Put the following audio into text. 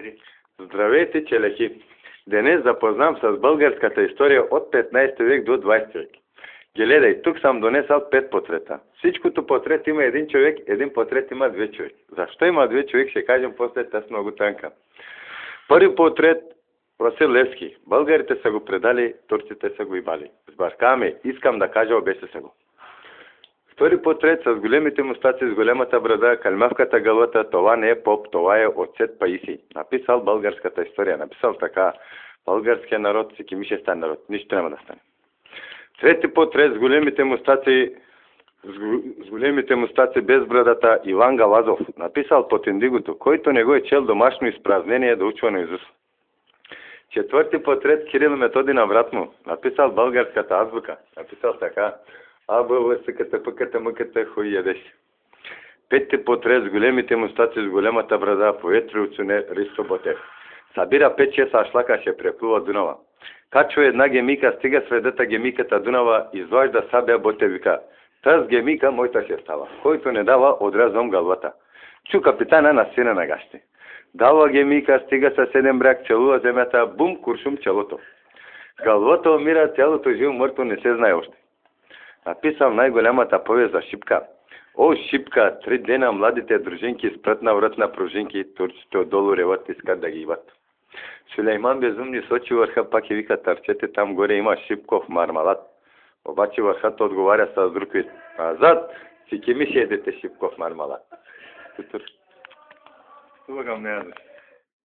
3. Здравейте, челяки! Днес запознам с българската история от 15 век до 20 век. Гледай, тук съм донесъл 5 портрета. Всичкото портрет има един човек, един портрет има 2 човек. Защо има 2 човек, ще кажем после, тази много тънка. Първи портрет Васил Левски. Българите са го предали, турците са го ибали. Сбъркаваме, искам да кажа, обесе се го. Втори портрет с големите мустаци, с големата брада, калмавката гълъта, това не е поп, това е отцет Паисий. Написал българската история, написал така, българския народ, секимишестен народ, нищо няма да стане. Трети портрет с големите мустаци без брадата, Иван Галазов, написал под индигото, който не го е чел домашно изпразнение да учва на Изус. Четвърти портрет Кирил Методи Навратно, написал българската азбука, написал така, Абъл, съката, пъката, мъката, хуй ядеш. Петти портрет с големите мустаци, с големата брада, поет Рилцуне Ристо Ботев. Събира 5-6 ашлака, ще преплува Дунава. Качва една гемика, стига средата гемиката Дунава, изважда Сабя Ботевика. Таз гемика моята ще става. Който не дава, отрязвам галвата. Чу капитана на сина на гащи. Дава гемика, стига със 7 бряг, целува земята, бум, куршум челото. Галвата умира, цялото живо мъртво не се знае още. Написал най-голямата повест за Шипка. О, Шипка, 3 дена младите дружинки спрат на врат на пружинки, турците отдолу реват, искат да ги иват. Сулейман безумни сочи върха, пак и вика, търчете, там горе има Шипков мармалат. Обаче върхът отговаря с друг вид. Назад, си кеми ще едете Шипков мармалат. Това към не ядеш.